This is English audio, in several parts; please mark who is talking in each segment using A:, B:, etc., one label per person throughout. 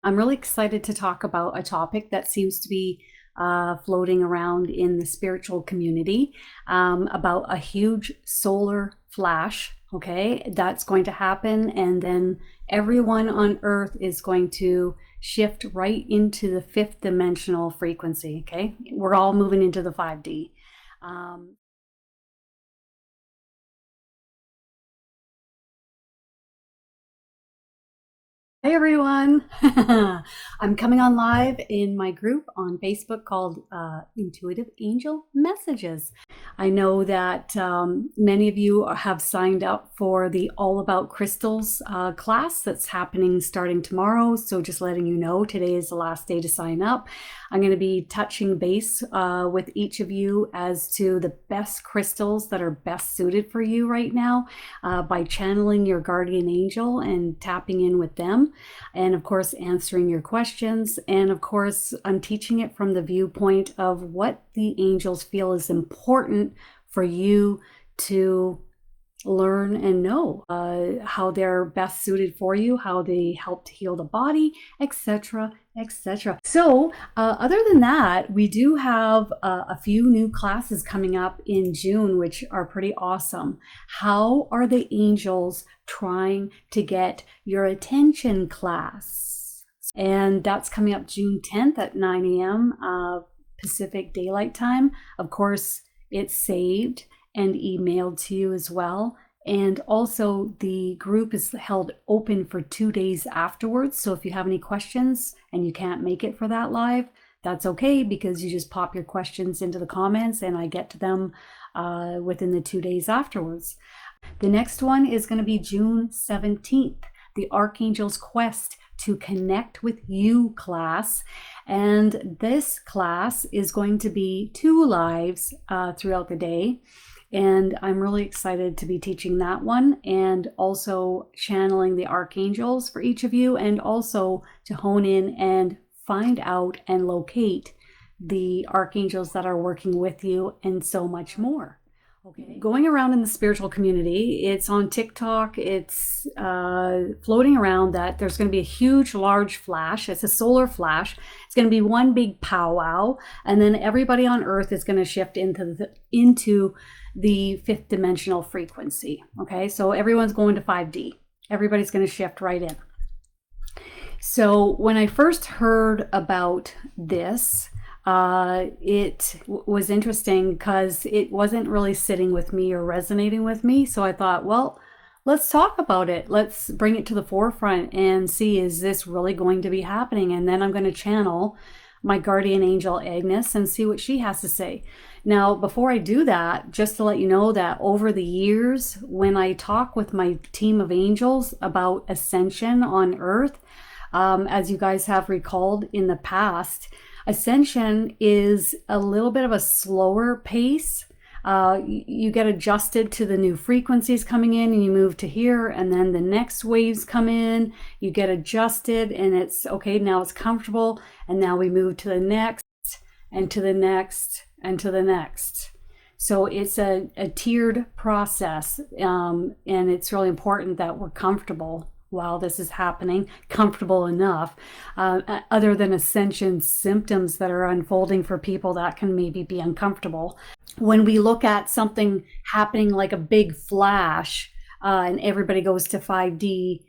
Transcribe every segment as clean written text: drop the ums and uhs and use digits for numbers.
A: I'm really excited to talk about a topic that seems to be floating around in the spiritual community about a huge solar flash. Okay, that's going to happen, and then everyone on Earth is going to shift right into the fifth dimensional frequency. Okay, we're all moving into the 5D. Um, Hi everyone. I'm coming on live in my group on Facebook called Intuitive Angel Messages. I know that many of you have signed up for the All About Crystals class that's happening starting tomorrow. So just letting you know, today is the last day to sign up. I'm going to be touching base with each of you as to the best crystals that are best suited for you right now by channeling your guardian angel and tapping in with them. And of course, answering your questions. And of course, I'm teaching it from the viewpoint of what the angels feel is important for you to learn and know, how they're best suited for you, how they help to heal the body, etc., etc. So other than that, we do have a few new classes coming up in June, which are pretty awesome. How are the angels trying to get your attention class? And that's coming up June 10th at 9 a.m. Pacific Daylight Time. Of course, it's saved and emailed to you as well. And also the group is held open for 2 days afterwards. So if you have any questions and you can't make it for that live, that's okay, because you just pop your questions into the comments and I get to them within the 2 days afterwards. The next one is going to be June 17th, the Archangels Quest to Connect with You class. And this class is going to be 2 lives throughout the day. And I'm really excited to be teaching that one and also channeling the archangels for each of you, and also to hone in and find out and locate the archangels that are working with you and so much more. Okay. Going around in the spiritual community, it's on TikTok, it's floating around that there's going to be a huge, large flash. It's a solar flash. It's going to be one big powwow, and then everybody on Earth is going to shift into the fifth dimensional frequency. Okay, so everyone's going to 5D. Everybody's going to shift right in. So when I first heard about this, it was interesting because it wasn't really sitting with me or resonating with me. So I thought, well, let's talk about it. Let's bring it to the forefront and see, is this really going to be happening? And then I'm going to channel my guardian angel Agnes and see what she has to say. Now, before I do that, just to let you know that over the years, when I talk with my team of angels about Ascension on Earth, as you guys have recalled in the past, Ascension is a little bit of a slower pace. You get adjusted to the new frequencies coming in and you move to here, and then the next waves come in, you get adjusted and it's okay, now it's comfortable, and now we move to the next and to the next and to the next. So it's a tiered process, and it's really important that we're comfortable while this is happening, comfortable enough, other than Ascension symptoms that are unfolding for people that can maybe be uncomfortable. When we look at something happening like a big flash and everybody goes to 5D,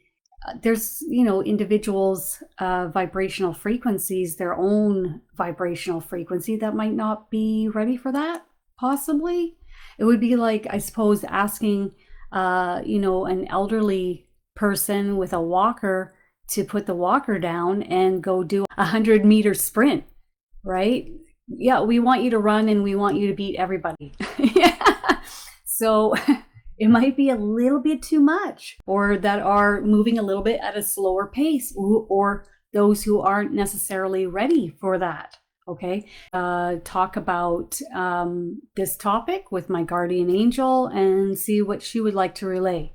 A: there's, individuals' vibrational frequencies, their own vibrational frequency that might not be ready for that, possibly. It would be like, I suppose, asking, an elderly person with a walker to put the walker down and go do a 100-meter sprint, right? Yeah, we want you to run and we want you to beat everybody. Yeah. So it might be a little bit too much, or that are moving a little bit at a slower pace, or those who aren't necessarily ready for that. Okay, talk about this topic with my guardian angel and see what she would like to relay.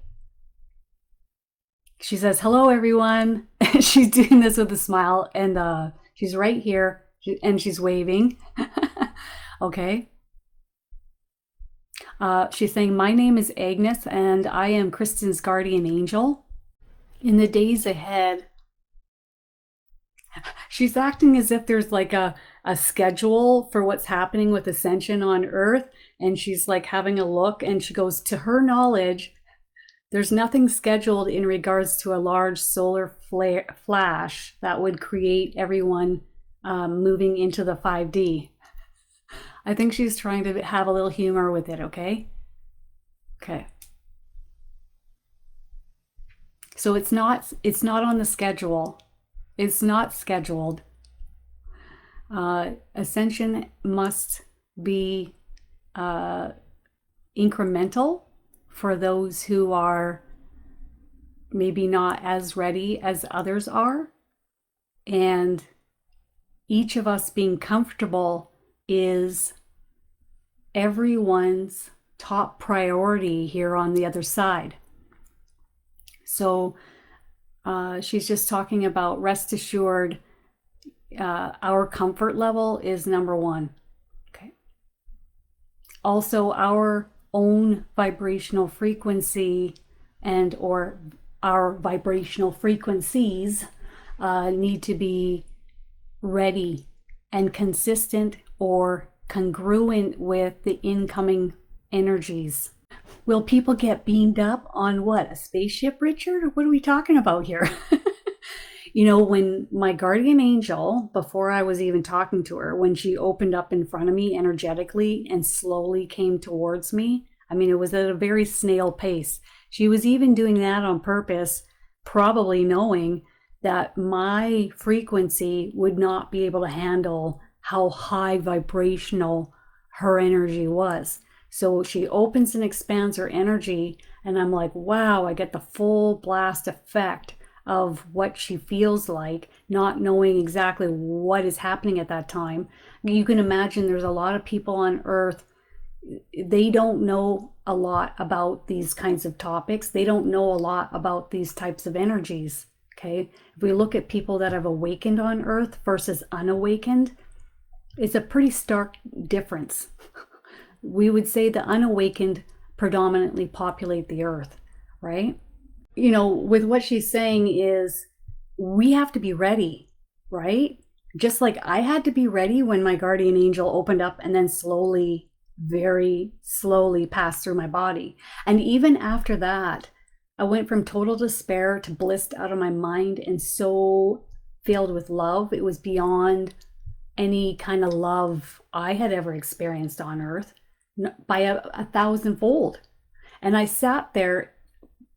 A: She says, hello, everyone. She's doing this with a smile, and she's right here, and she's waving. Okay. She's saying, my name is Agnes, and I am Kristin's guardian angel. In the days ahead, She's acting as if there's like a schedule for what's happening with Ascension on Earth. And she's like having a look, and she goes, to her knowledge, there's nothing scheduled in regards to a large solar flash that would create everyone moving into the 5D. I think she's trying to have a little humor with it, okay? Okay. So it's not on the schedule. It's not scheduled. Ascension must be incremental for those who are maybe not as ready as others are. And each of us being comfortable is everyone's top priority here on the other side. So she's just talking about, rest assured, our comfort level is number one. Okay. Also, our own vibrational frequency or our vibrational frequencies need to be ready and consistent or congruent with the incoming energies. Will people get beamed up on what? A spaceship, Richard? Or what are we talking about here? You know, when my guardian angel, before I was even talking to her, when she opened up in front of me energetically and slowly came towards me, I mean, it was at a very snail pace. She was even doing that on purpose, probably knowing that my frequency would not be able to handle how high vibrational her energy was. So she opens and expands her energy, and I'm like, wow, I get the full blast effect of what she feels like, not knowing exactly what is happening at that time. You can imagine there's a lot of people on Earth, they don't know a lot about these kinds of topics. They don't know a lot about these types of energies, okay? If we look at people that have awakened on Earth versus unawakened, it's a pretty stark difference. We would say the unawakened predominantly populate the Earth, right? You know, with what she's saying is we have to be ready, right? Just like I had to be ready when my guardian angel opened up and then slowly, very slowly passed through my body. And even after that, I went from total despair to blissed out of my mind and so filled with love. It was beyond any kind of love I had ever experienced on Earth, by a 1,000-fold. And I sat there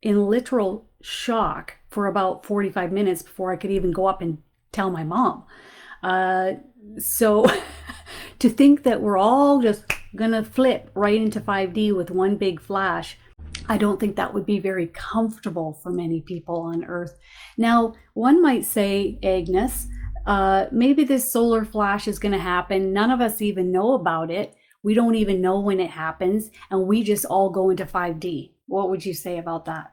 A: in literal shock for about 45 minutes before I could even go up and tell my mom. So to think that we're all just gonna flip right into 5D with one big flash, I don't think that would be very comfortable for many people on Earth. Now, one might say, Agnes, maybe this solar flash is gonna happen. None of us even know about it. We don't even know when it happens, and we just all go into 5D. What would you say about that?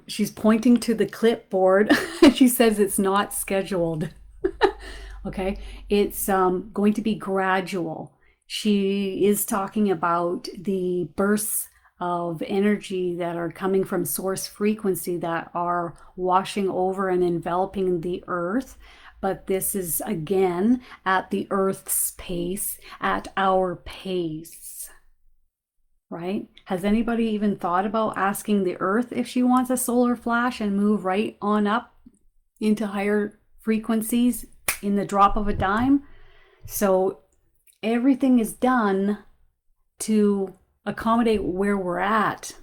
A: She's pointing to the clipboard. She says it's not scheduled. Okay, it's going to be gradual. She is talking about the bursts of energy that are coming from source frequency that are washing over and enveloping the Earth. But this is, again, at the Earth's pace, at our pace, right? Has anybody even thought about asking the Earth if she wants a solar flash and move right on up into higher frequencies in the drop of a dime? So everything is done to accommodate where we're at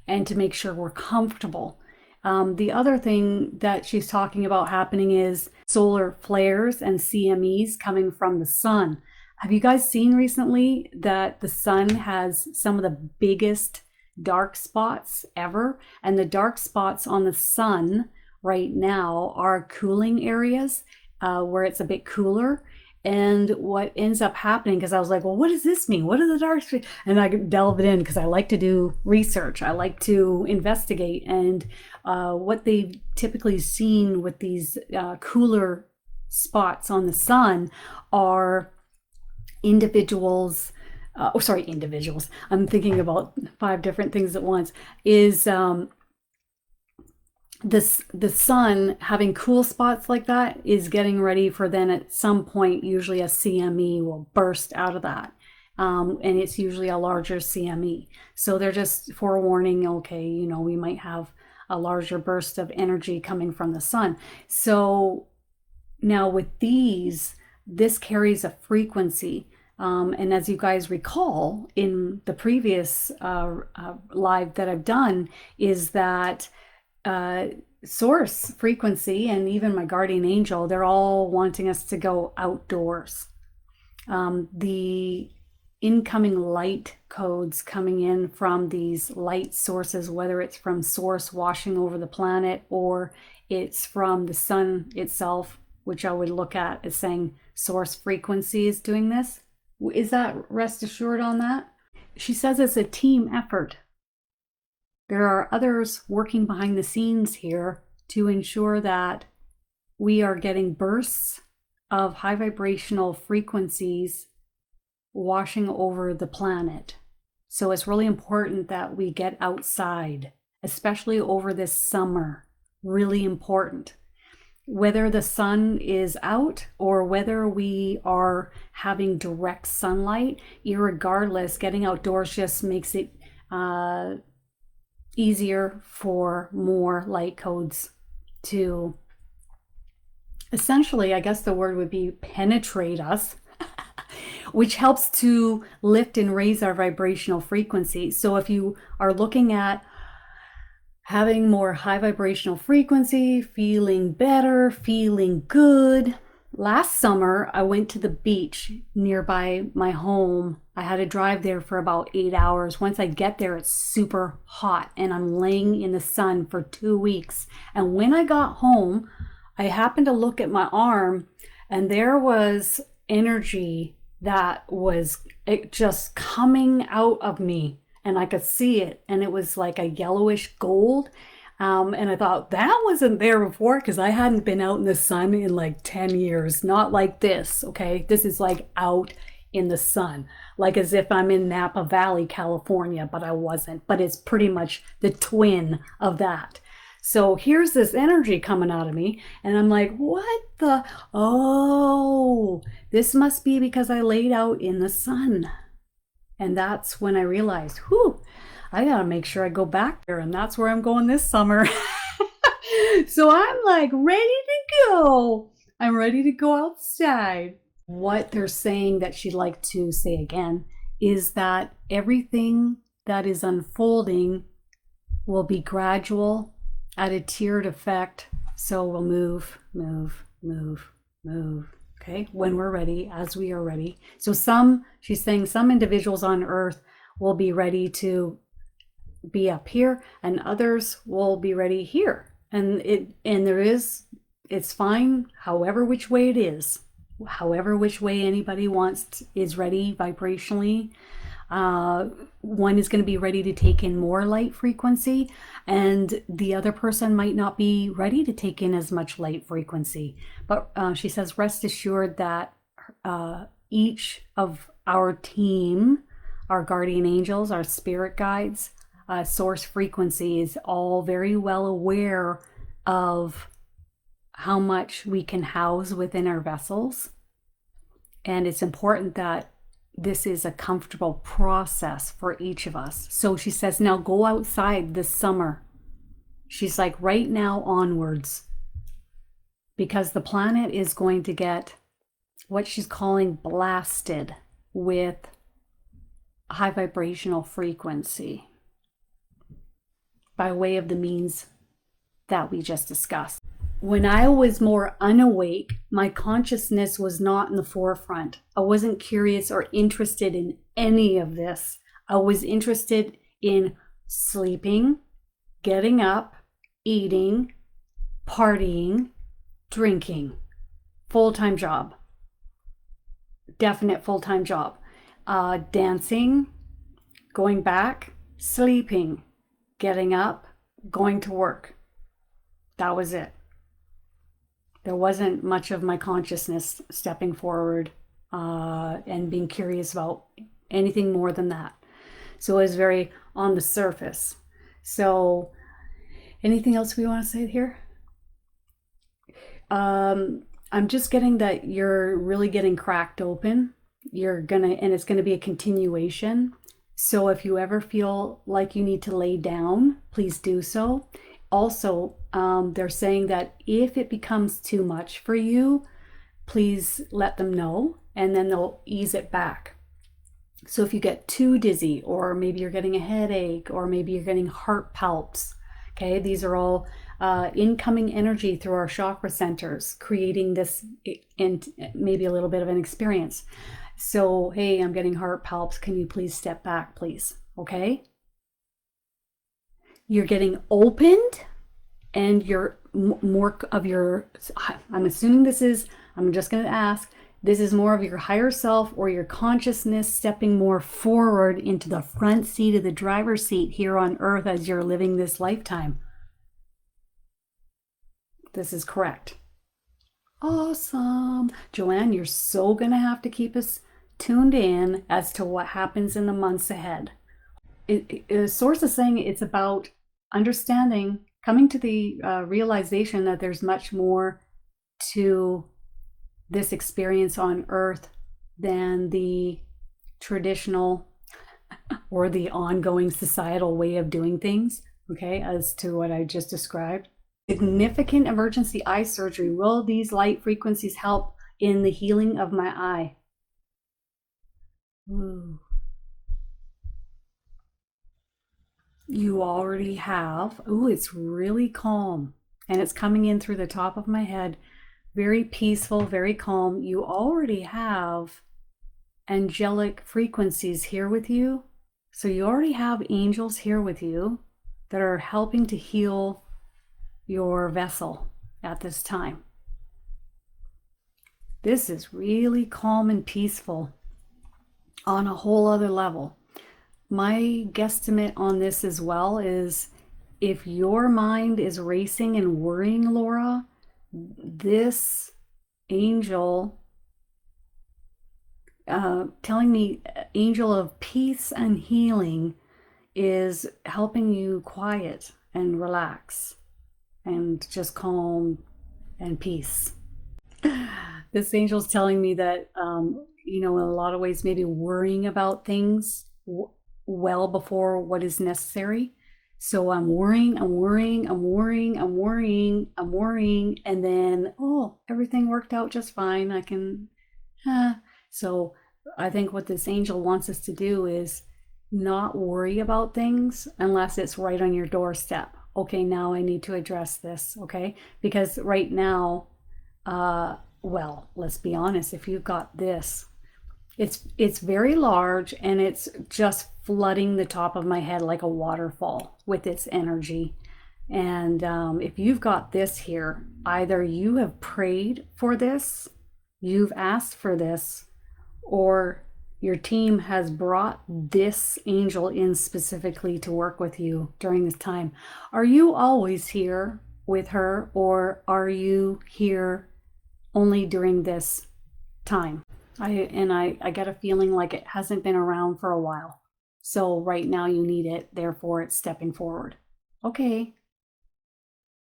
A: and to make sure we're comfortable. The other thing that she's talking about happening is solar flares and CMEs coming from the sun. Have you guys seen recently that the sun has some of the biggest dark spots ever? And the dark spots on the sun right now are cooling areas where it's a bit cooler. And what ends up happening, because I was like, well, what does this mean? What are the dark spots? And I delve it in because I like to do research. I like to investigate. And what they've typically seen with these cooler spots on the sun are individuals. I'm thinking about 5 different things at once. Is the sun having cool spots like that is getting ready for, then at some point usually a CME will burst out of that, and it's usually a larger CME. So they're just forewarning, okay, you know, we might have a larger burst of energy coming from the sun. So now with these, this carries a frequency. And as you guys recall in the previous live that I've done, is that source frequency and even my guardian angel, they're all wanting us to go outdoors. The incoming light codes coming in from these light sources, whether it's from source washing over the planet or it's from the sun itself, which I would look at as saying source frequency is doing this. Is that rest assured on that? She says it's a team effort. There are others working behind the scenes here to ensure that we are getting bursts of high vibrational frequencies washing over the planet. So it's really important that we get outside, especially over this summer. Really important. Whether the sun is out or whether we are having direct sunlight, irregardless, getting outdoors just makes it easier for more light codes to essentially, I guess the word would be penetrate us, which helps to lift and raise our vibrational frequency. So if you are looking at having more high vibrational frequency, feeling better, feeling good. Last summer, I went to the beach nearby my home. I had to drive there for about 8 hours. Once I get there, it's super hot and I'm laying in the sun for 2 weeks. And when I got home, I happened to look at my arm and there was energy that was just coming out of me. And I could see it, and it was like a yellowish gold. And I thought that wasn't there before because I hadn't been out in the sun in like 10 years. Not like this, okay? This is like out in the sun, like as if I'm in Napa Valley, California, but I wasn't. But it's pretty much the twin of that. So here's this energy coming out of me, and I'm like, what the? Oh, this must be because I laid out in the sun. And that's when I realized, whew, I gotta make sure I go back there. And that's where I'm going this summer. So I'm like ready to go. I'm ready to go outside. What they're saying that she'd like to say again is that everything that is unfolding will be gradual at a tiered effect. So we'll move, move, move, move. Okay, when we're ready, as we are ready. So she's saying some individuals on Earth will be ready to be up here and others will be ready here. And it's fine however which way it is. However which way anybody is ready vibrationally. One is going to be ready to take in more light frequency, and the other person might not be ready to take in as much light frequency. But she says, rest assured that each of our team, our guardian angels, our spirit guides, source frequency is all very well aware of how much we can house within our vessels. And it's important that this is a comfortable process for each of us. So she says, now go outside this summer. She's like, right now onwards, because the planet is going to get what she's calling blasted with high vibrational frequency by way of the means that we just discussed. When I was more unawake, my consciousness was not in the forefront. I wasn't curious or interested in any of this. I was interested in sleeping, getting up, eating, partying, drinking. Full-time job. Definite full-time job. Dancing, going back, sleeping, getting up, going to work. That was it. There wasn't much of my consciousness stepping forward and being curious about anything more than that. So it was very on the surface. So Anything else we want to say here? I'm just getting that you're really getting cracked open. And it's gonna be a continuation. So if you ever feel like you need to lay down, please do so. Also, they're saying that if it becomes too much for you, please let them know, and then they'll ease it back. So if you get too dizzy, or maybe you're getting a headache, or maybe you're getting heart palps, okay, these are all incoming energy through our chakra centers, creating this and maybe a little bit of an experience. So, hey, I'm getting heart palps. Can you please step back, please? Okay. You're getting opened, and you're more of your, I'm assuming this is, I'm just going to ask, this is more of your higher self or your consciousness stepping more forward into the front seat of the driver's seat here on earth as you're living this lifetime. This is correct. Awesome. Joanne, you're so going to have to keep us tuned in as to what happens in the months ahead. A source is saying it's about understanding, coming to the realization that there's much more to this experience on earth than the traditional or the ongoing societal way of doing things, okay, as to what I just described. Significant emergency eye surgery. Will these light frequencies help in the healing of my eye? Ooh. You already have. Ooh, it's really calm, and it's coming in through the top of my head. Very peaceful, very calm. You already have angelic frequencies here with you. So you already have angels here with you that are helping to heal your vessel at this time. This is really calm and peaceful on a whole other level. My guesstimate on this as well is, if your mind is racing and worrying, Laura, this angel telling me, angel of peace and healing, is helping you quiet and relax and just calm and peace. This angel's telling me that, in a lot of ways, maybe worrying about things well before what is necessary. So I'm worrying, and then, everything worked out just fine. I can, so I think what this angel wants us to do is not worry about things unless it's right on your doorstep. Okay, now I need to address this, okay? Because right now, let's be honest, if you've got this, it's very large, and it's just flooding the top of my head like a waterfall with its energy. And if you've got this here, either you have prayed for this, you've asked for this, or your team has brought this angel in specifically to work with you during this time. Are you always here with her, or are you here only during this time? I get a feeling like it hasn't been around for a while. So right now you need it, therefore it's stepping forward. Okay.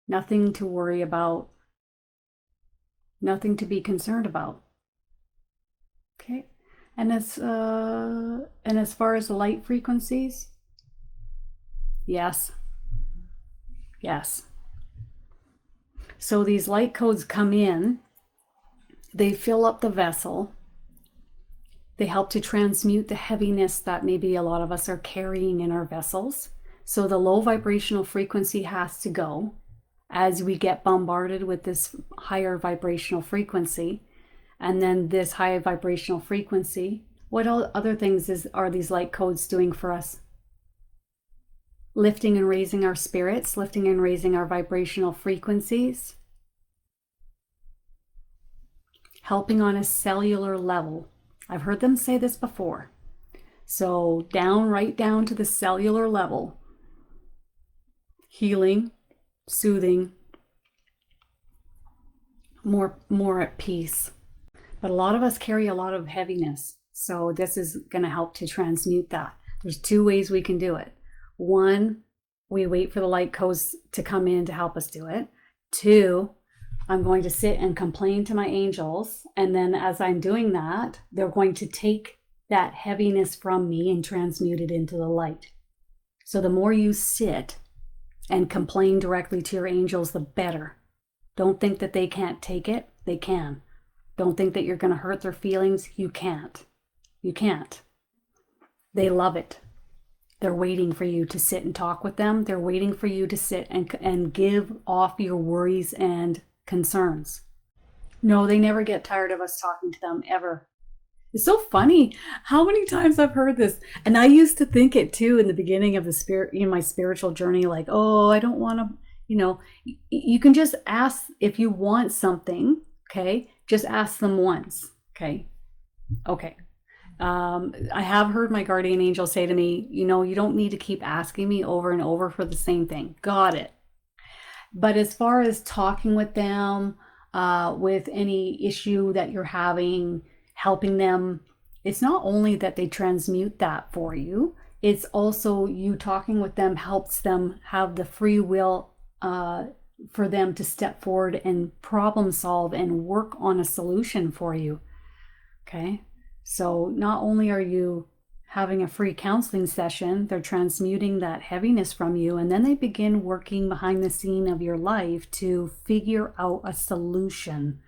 A: Nothing to worry about. Nothing to be concerned about. Okay. And as far as the light frequencies, yes. So these light codes come in, they fill up the vessel, they help to transmute the heaviness that maybe a lot of us are carrying in our vessels. So the low vibrational frequency has to go as we get bombarded with this higher vibrational frequency. And then this high vibrational frequency, what other things are these light codes doing for us? Lifting and raising our spirits, lifting and raising our vibrational frequencies, helping on a cellular level. I've heard them say this before. So right down to the cellular level, healing, soothing, more at peace. But a lot of us carry a lot of heaviness. So this is going to help to transmute that. There's two ways we can do it. One, we wait for the light codes to come in to help us do it. 2, I'm going to sit and complain to my angels. And then as I'm doing that, they're going to take that heaviness from me and transmute it into the light. So the more you sit and complain directly to your angels, the better. Don't think that they can't take it. They can. Don't think that you're going to hurt their feelings. You can't. You can't. They love it. They're waiting for you to sit and talk with them. They're waiting for you to sit and give off your worries and concerns. No, they never get tired of us talking to them, ever. It's so funny how many times I've heard this. And I used to think it too in the beginning of the spirit, my spiritual journey, like, oh, I don't want to, you can just ask if you want something. Okay. Just ask them once. Okay. Okay. I have heard my guardian angel say to me, you don't need to keep asking me over and over for the same thing. Got it. But as far as talking with them, with any issue that you're having, helping them, it's not only that they transmute that for you, it's also you talking with them helps them have the free will for them to step forward and problem solve and work on a solution for you. Okay. So not only are you having a free counseling session, they're transmuting that heaviness from you, and then they begin working behind the scene of your life to figure out a solution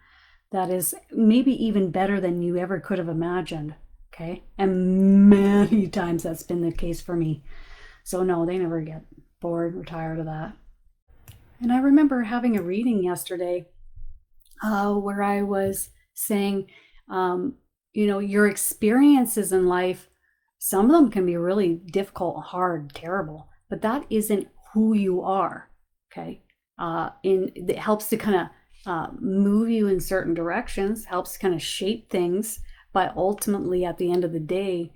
A: that is maybe even better than you ever could have imagined. Okay. And many times that's been the case for me. So no, they never get bored or tired of that. And I remember having a reading yesterday where I was saying, your experiences in life, some of them can be really difficult, hard, terrible, but that isn't who you are. Okay. It helps to kind of move you in certain directions, helps kind of shape things, but ultimately at the end of the day,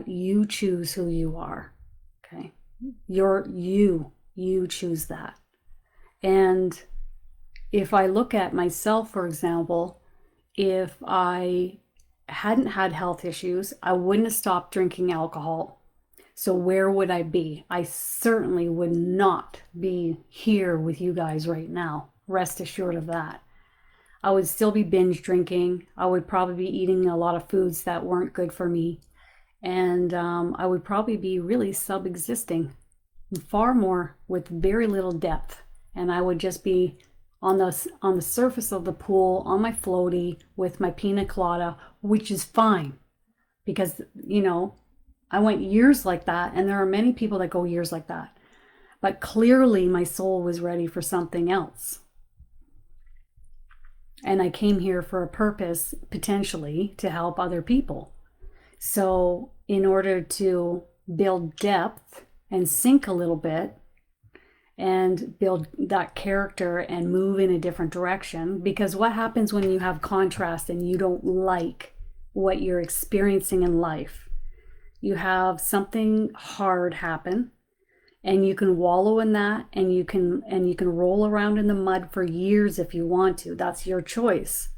A: you choose who you are. Okay. You choose that. And if I look at myself, for example, if I hadn't had health issues, I wouldn't have stopped drinking alcohol. So where would I be? I certainly would not be here with you guys right now. Rest assured of that. I would still be binge drinking. I would probably be eating a lot of foods that weren't good for me. And I would probably be really sub-existing, far more with very little depth. And I would just be on the surface of the pool, on my floaty with my pina colada, which is fine because, I went years like that. And there are many people that go years like that. But clearly my soul was ready for something else. And I came here for a purpose, potentially, to help other people. So in order to build depth and sink a little bit, and build that character and move in a different direction. Because what happens when you have contrast and you don't like what you're experiencing in life? You have something hard happen and you can wallow in that and you can roll around in the mud for years if you want to. That's your choice.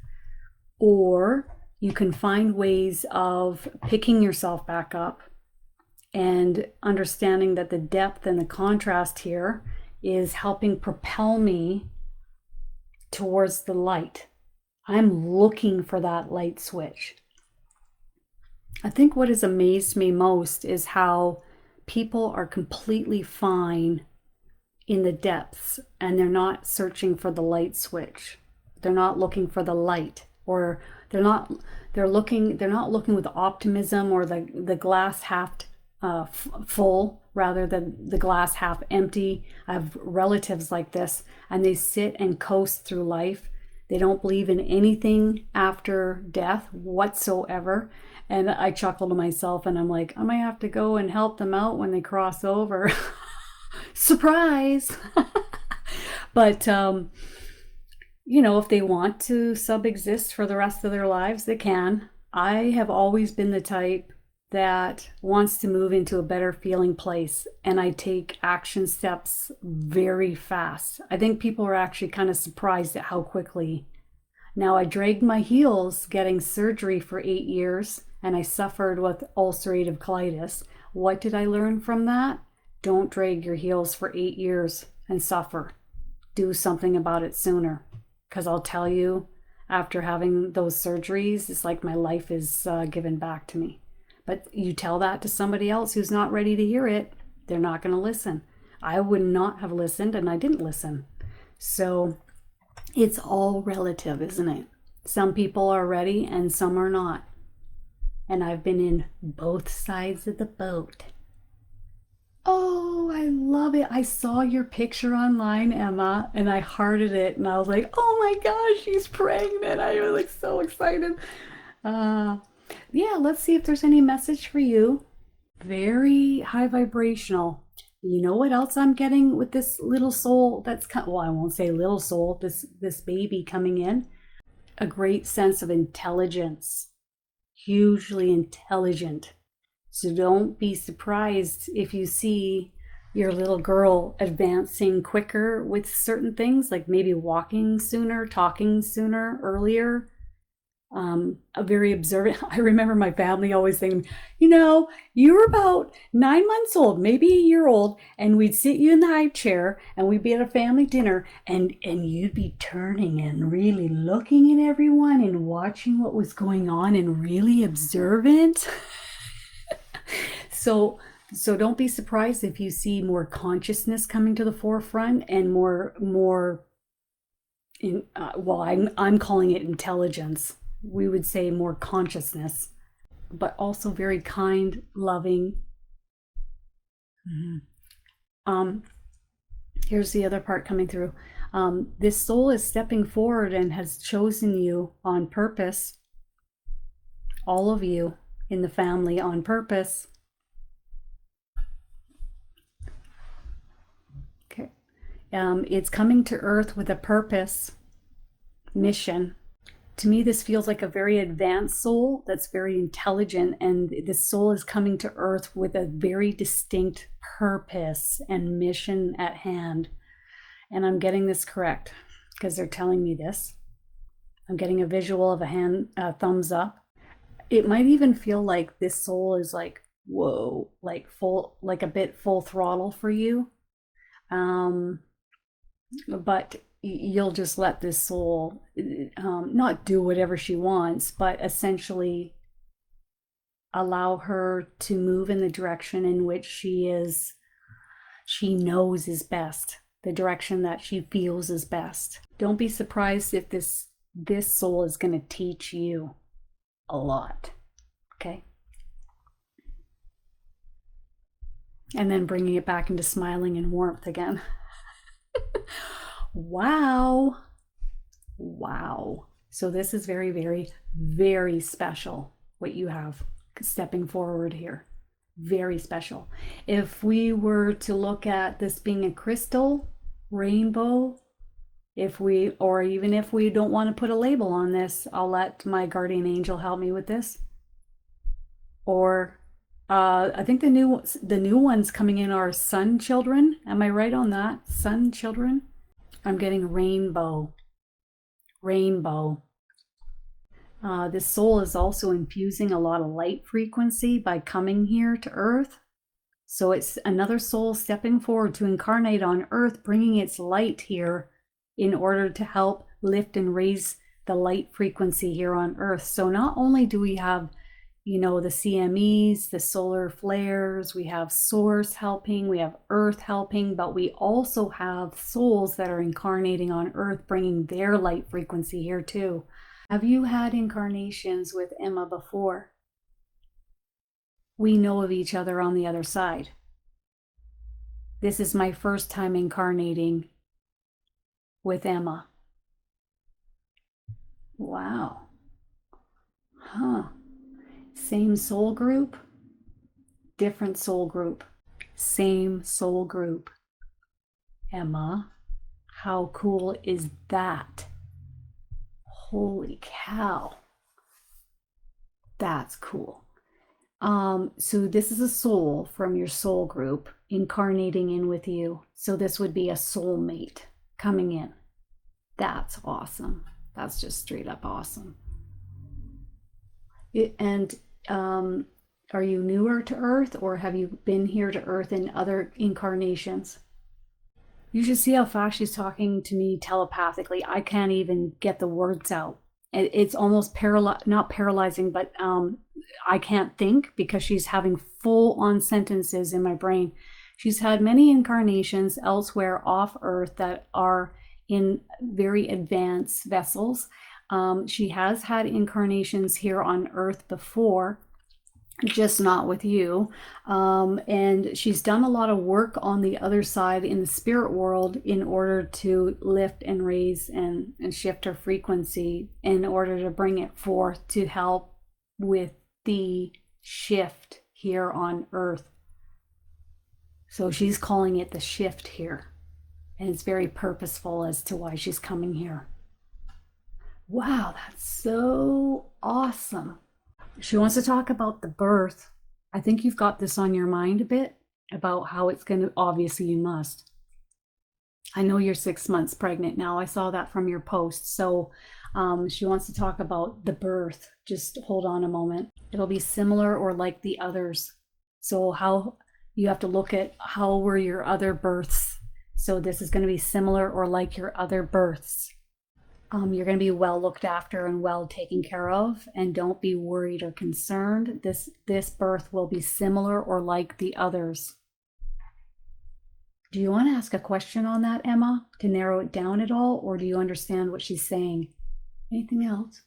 A: Or you can find ways of picking yourself back up and understanding that the depth and the contrast here is helping propel me towards the light. I'm looking for that light switch. I think what has amazed me most is how people are completely fine in the depths and they're not searching for the light switch. They're not looking for the light, or they're not looking with optimism or the glass half full rather than the glass half empty. I have relatives like this, and they sit and coast through life. They don't believe in anything after death whatsoever. And I chuckle to myself and I'm like, I might have to go and help them out when they cross over. Surprise. But, if they want to sub-exist for the rest of their lives, they can. I have always been the type that wants to move into a better feeling place, and I take action steps very fast. I think people are actually kind of surprised at how quickly. Now, I dragged my heels getting surgery for 8 years, and I suffered with ulcerative colitis. What did I learn from that? Don't drag your heels for 8 years and suffer. Do something about it sooner. Because I'll tell you, after having those surgeries, it's like my life is given back to me. But you tell that to somebody else who's not ready to hear it, they're not going to listen. I would not have listened, and I didn't listen. So it's all relative, isn't it? Some people are ready and some are not. And I've been in both sides of the boat. Oh, I love it. I saw your picture online, Emma, and I hearted it. And I was like, oh my gosh, she's pregnant. I was like so excited. Yeah, let's see if there's any message for you. Very high vibrational. You know what else I'm getting with this little soul that's, well, I won't say little soul, this baby coming in? A great sense of intelligence. Hugely intelligent. So don't be surprised if you see your little girl advancing quicker with certain things, like maybe walking sooner, talking sooner, earlier. A very observant. I remember my family always saying, you know, you were about 9 months old, maybe a year old, and we'd sit you in the high chair and we'd be at a family dinner and you'd be turning and really looking at everyone and watching what was going on and really observant. So don't be surprised if you see more consciousness coming to the forefront and more well, I'm calling it intelligence. We would say more consciousness, but also very kind, loving. Here's the other part coming through. This soul is stepping forward and has chosen you on purpose. All of you in the family on purpose. Okay. It's coming to Earth with a purpose, mission. To me, this feels like a very advanced soul that's very intelligent, and this soul is coming to Earth with a very distinct purpose and mission at hand. And I'm getting this correct because they're telling me this. I'm getting a visual of a thumbs up. It might even feel like this soul is like, whoa, like full, like a bit full throttle for you. But you'll just let this soul not do whatever she wants, but essentially allow her to move in the direction in which she knows is best, the direction that she feels is best. Don't be surprised if this soul is going to teach you a lot, okay? And then bringing it back into smiling and warmth again. Wow. So this is very, very, very special, what you have stepping forward here. Very special. If we were to look at this being a crystal, rainbow, or even if we don't want to put a label on this, I'll let my guardian angel help me with this. Or I think the new ones coming in are sun children. Am I right on that? Sun children? I'm getting rainbow. This soul is also infusing a lot of light frequency by coming here to Earth. So it's another soul stepping forward to incarnate on Earth, bringing its light here in order to help lift and raise the light frequency here on Earth. So not only do we have, you know, the CMEs, the solar flares, we have Source helping, we have Earth helping, but we also have souls that are incarnating on Earth, bringing their light frequency here too. Have you had incarnations with Emma before? We know of each other on the other side. This is my first time incarnating with Emma. Wow. Huh. Same soul group, different soul group, same soul group. Emma, how cool is that? Holy cow. That's cool. So this is a soul from your soul group incarnating in with you. So this would be a soulmate coming in. That's awesome. That's just straight up awesome. And Are you newer to Earth, or have you been here to Earth in other incarnations? You should see how fast she's talking to me telepathically. I can't even get the words out. It's almost not paralyzing, but I can't think because she's having full on sentences in my brain. She's had many incarnations elsewhere off Earth that are in very advanced vessels. She has had incarnations here on Earth before, just not with you. And she's done a lot of work on the other side in the spirit world in order to lift and raise and shift her frequency in order to bring it forth to help with the shift here on Earth. So she's calling it the shift here. And it's very purposeful as to why she's coming here. Wow, that's so awesome. She wants to talk about the birth. I think you've got this on your mind a bit about how it's going to, obviously you must. I know you're 6 months pregnant now. I saw that from your post. So she wants to talk about the birth. Just hold on a moment. It'll be similar or like the others. So how you have to look at how were your other births. So this is going to be similar or like your other births. You're going to be well looked after and well taken care of, and don't be worried or concerned. This birth will be similar or like the others. Do you want to ask a question on that, Emma, to narrow it down at all, or do you understand what she's saying? Anything else?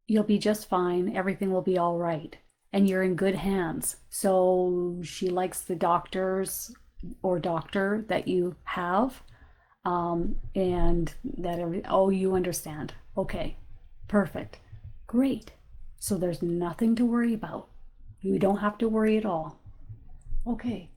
A: You'll be just fine. Everything will be all right, and you're in good hands. So she likes the doctors or doctor that you have. And that oh, you understand. Okay, perfect, great. So there's nothing to worry about. You don't have to worry at all. Okay,